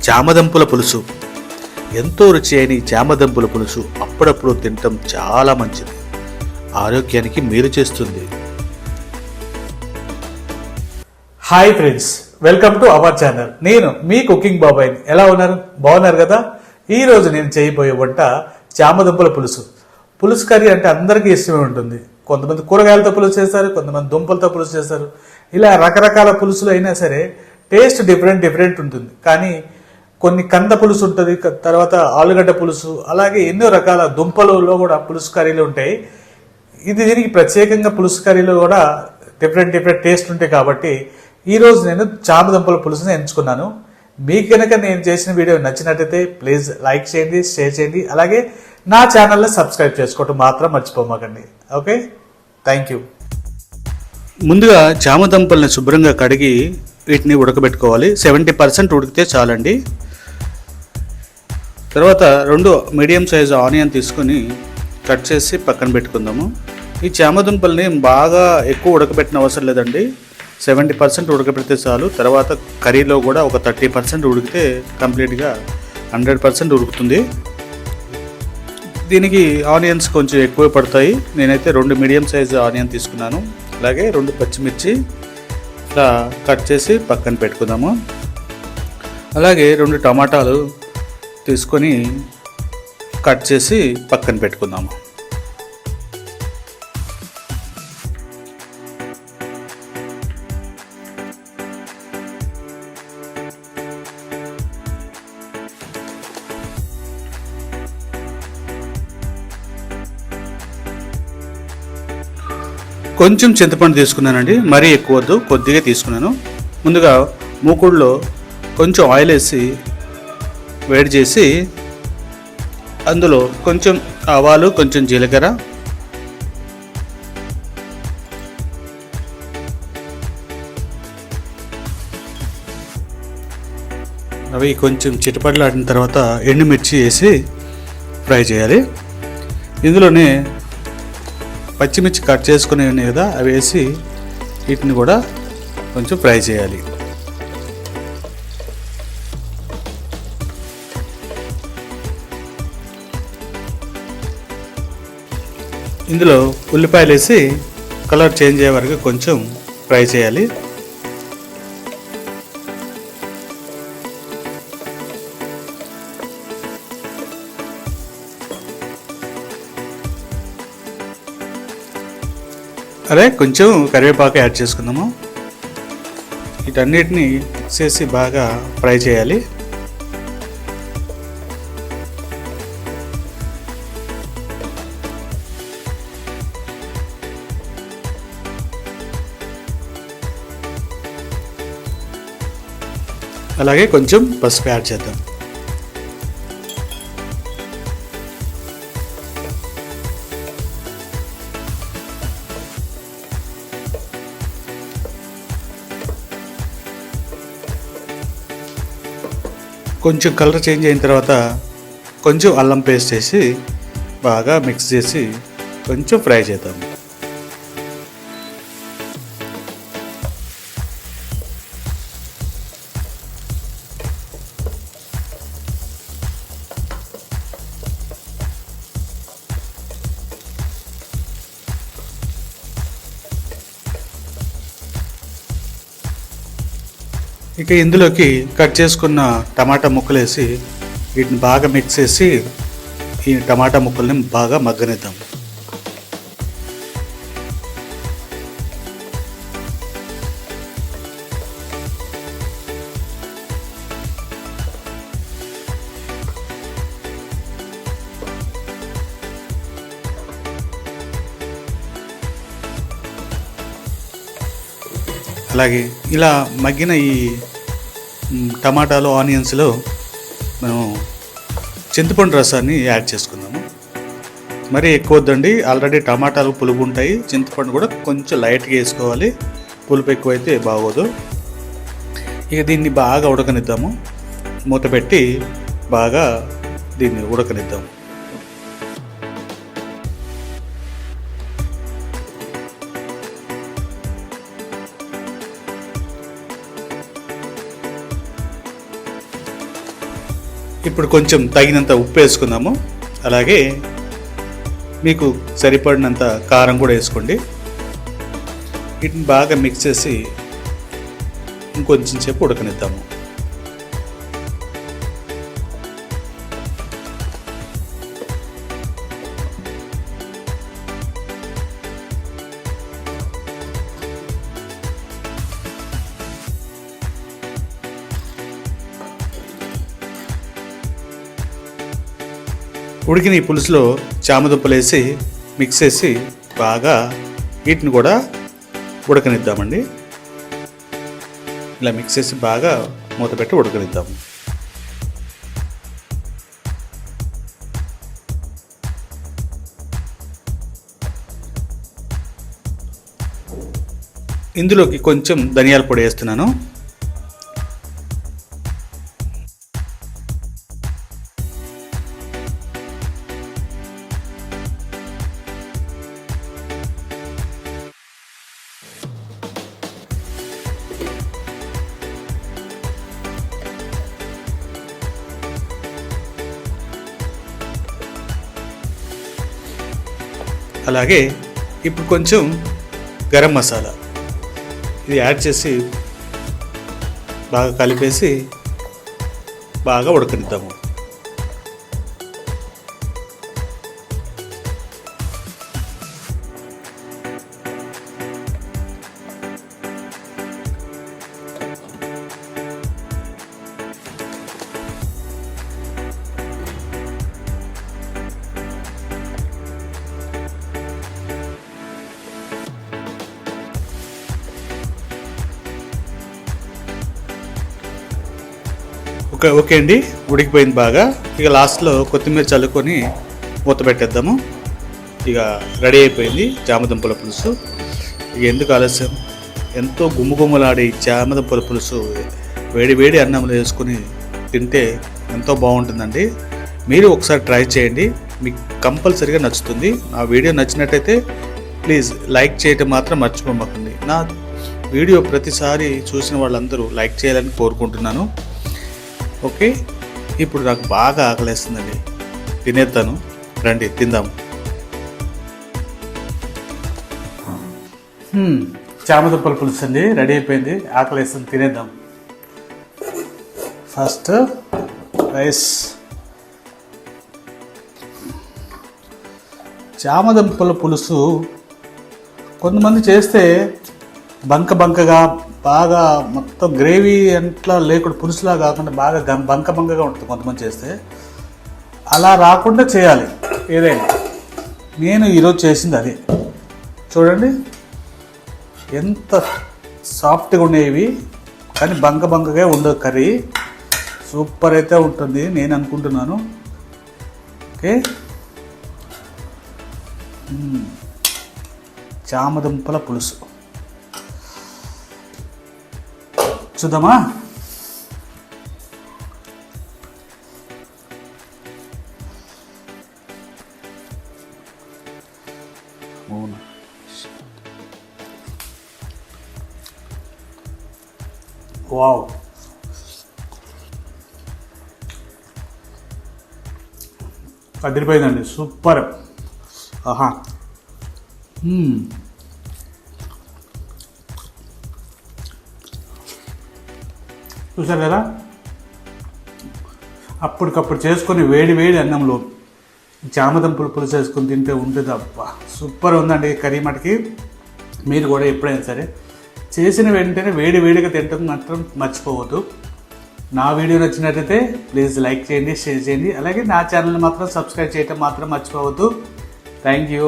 చామదుంపల పులుసు. ఎంతో రుచి అయిన ఈ చామదుంపల పులుసు అప్పుడప్పుడు తినటం చాలా మంచిది, ఆరోగ్యానికి మేలు చేస్తుంది. Hi friends, welcome to our channel. నేను మీ కుకింగ్ బాబాయ్. ఎలా ఉన్నారు? బాగున్నారు కదా? ఈ రోజు నేను చేయబోయే వంట చామదుంపల పులుసు. పులుసు కర్రీ అంటే అందరికీ ఇష్టమే ఉంటుంది. కొంతమంది కూరగాయలతో పులుసు చేస్తారు, కొంతమంది దుంపలతో పులుసు చేస్తారు. ఇలా రకరకాల పులుసులు అయినా సరే టేస్ట్ డిఫరెంట్ ఉంటుంది. కానీ కొన్ని కంద పులుసు ఉంటుంది, తర్వాత ఆలుగడ్డ పులుసు, అలాగే ఎన్నో రకాల దుంపలలో కూడా పులుసు కర్రీలు ఉంటాయి. దీనికి ప్రత్యేకంగా పులుసు కర్రీలో కూడా డిఫరెంట్ టేస్ట్ ఉంటాయి. కాబట్టి ఈరోజు నేను చామదుంపల పులుసుని ఎంచుకున్నాను. మీకు కనుక నేను చేసిన వీడియో నచ్చినట్టయితే ప్లీజ్ లైక్ చేయండి, షేర్ చేయండి, అలాగే నా ఛానల్ని సబ్స్క్రైబ్ చేసుకోవటం మాత్రం మర్చిపోమాకండి. Okay, thank you. ముందుగా చామదుంపల్ని శుభ్రంగా కడిగి వీటిని ఉడకబెట్టుకోవాలి. 70% ఉడికితే చాలండి. తర్వాత 2 మీడియం సైజు ఆనియన్ తీసుకొని కట్ చేసి పక్కన పెట్టుకుందాము. ఈ చామదుంపల్ని బాగా ఎక్కువ ఉడకబెట్టిన అవసరం లేదండి, 70% ఉడకబెడితే చాలు. తర్వాత కర్రీలో కూడా ఒక 30% ఉడికితే కంప్లీట్గా 100% ఉడుకుతుంది. దీనికి ఆనియన్స్ కొంచెం ఎక్కువ పడతాయి. నేనైతే 2 మీడియం సైజు ఆనియన్ తీసుకున్నాను. అలాగే 2 పచ్చిమిర్చి ఇలా కట్ చేసి పక్కన పెట్టుకుందాము. అలాగే 2 టమాటాలు తీసుకొని కట్ చేసి పక్కన పెట్టుకుందాము. కొంచెం చింతపండు తీసుకున్నానండి, మరీ ఎక్కువ వద్దు, కొద్దిగా తీసుకున్నాను. ముందుగా మూకుడులో కొంచెం ఆయిల్ వేసి వేడి చేసి అందులో కొంచెం ఆవాలు, కొంచెం జీలకర్ర, అవి కొంచెం చిటపటలాడిన తర్వాత ఎండుమిర్చి వేసి ఫ్రై చేయాలి. ఇందులోనే పచ్చిమిర్చి కట్ చేసుకునే ఉన్నాయి కదా, అవి వేసి వీటిని కూడా కొంచెం ఫ్రై చేయాలి. ఇందులో ఉల్లిపాయలు వేసి కలర్ చేంజ్ అయ్యే వరకు కొంచెం ఫ్రై చేయాలి. అదే కొంచెం కరివేపాకు యాడ్ చేసుకుందాము. వీటన్నిటిని మిక్స్ చేసి బాగా ఫ్రై చేయాలి. అలాగే కొంచెం పసుపు యాడ్ చేద్దాం. కొంచెం కలర్ చేంజ్ అయిన తర్వాత కొంచెం అల్లం పేస్ట్ వేసి బాగా మిక్స్ చేసి కొంచెం ఫ్రై చేద్దాం. ఇక ఇందులోకి కట్ చేసుకున్న టమాటా ముక్కలు వేసి వీటిని బాగా మిక్స్ చేసి ఈ టమాటా ముక్కల్ని బాగా మగ్గనిద్దాం. అలాగే ఇలా మగ్గిన ఈ టమాటాలు, ఆనియన్స్లో మనం చింతపండు రసాన్ని యాడ్ చేసుకుందాము. మరీ ఎక్కువ వద్దండి, ఆల్రెడీ టమాటాలు పులుపు ఉంటాయి. చింతపండు కూడా కొంచెం లైట్గా వేసుకోవాలి, పులుపు ఎక్కువైతే బాగోదు. ఇక దీన్ని బాగా ఉడకనిద్దాము. మూత పెట్టి బాగా దీన్ని ఉడకనిద్దాము. ఇప్పుడు కొంచెం తగినంత ఉప్పు వేసుకుందాము. అలాగే మీకు సరిపడినంత కారం కూడా వేసుకోండి. వీటిని బాగా మిక్స్ చేసి ఇంకొంచెం సేపు ఉడకనిద్దాము. ఉడికిన ఈ పులుసులో చామదుంపలు వేసి మిక్స్ చేసి బాగా వీటిని కూడా ఉడకనిద్దామండి. ఇలా మిక్స్ చేసి బాగా మూత పెట్టి ఉడకనిద్దాము. ఇందులోకి కొంచెం ధనియాల పొడి వేస్తున్నాను. అలాగే ఇప్పుడు కొంచెం గరం మసాలా ఇది యాడ్ చేసి బాగా కలిపేసి బాగా ఉడకనిద్దాము. ఓకే అండి, ఉడికిపోయింది బాగా. ఇక లాస్ట్లో కొత్తిమీర చల్లుకొని మూత పెట్టేద్దాము. ఇక రెడీ అయిపోయింది చామదుంపల పులుసు. ఇక ఎందుకు ఆలస్యం, ఎంతో గుమ్ముగుమ్మలాడే చామదుంపల పులుసు వేడి వేడి అన్నంలో వేసుకొని తింటే ఎంతో బాగుంటుందండి. మీరు ఒకసారి ట్రై చేయండి, మీకు కంపల్సరీగా నచ్చుతుంది. నా వీడియో నచ్చినట్టయితే ప్లీజ్ లైక్ చేయటం మాత్రం మర్చిపోకండి. నా వీడియో ప్రతిసారి చూసిన వాళ్ళందరూ లైక్ చేయాలని కోరుకుంటున్నాను. ఓకే, ఇప్పుడు నాకు బాగా ఆకలేస్తుందండి, తినేస్తాను. రండి తిందాము. చామదుంపల పులుసు అండి రెడీ అయిపోయింది. ఆకలేస్తుంది, తినేద్దాం. First rice. చామదుంపల పులుసు కొంతమంది చేస్తే బంకగా బాగా మొత్తం గ్రేవీ అంట్లా లేకుండా పులుసులా కాకుండా బాగా బంకగా ఉంటుంది కొంతమంది చేస్తే. అలా రాకుండా చేయాలి ఏదైనా. నేను ఈరోజు చేసింది అదే. చూడండి ఎంత సాఫ్ట్గా ఉండేవి, కానీ బంకగా ఉండదు కర్రీ. సూపర్ అయితే ఉంటుంది నేను అనుకుంటున్నాను. ఓకే, చామదుంపల పులుసు చూద్దామా. వావ్, అదిరిపోయిందండి, సూపర్. ఆహా, చూసారు కదా, అప్పటికప్పుడు చేసుకొని వేడి వేడి అన్నంలో చామదుంపలు పులుసు వేసుకొని తింటే ఉంటుంది. అబ్బా సూపర్ ఉందండి కర్రీ మటుకి. మీరు కూడా ఎప్పుడైనా సరే చేసిన వెంటనే వేడి వేడిగా తింటాం మాత్రం మర్చిపోవద్దు. నా వీడియో నచ్చినట్లయితే ప్లీజ్ లైక్ చేయండి, షేర్ చేయండి. అలాగే నా ఛానల్ని మాత్రం సబ్స్క్రైబ్ చేయటం మాత్రం మర్చిపోవద్దు. Thank you.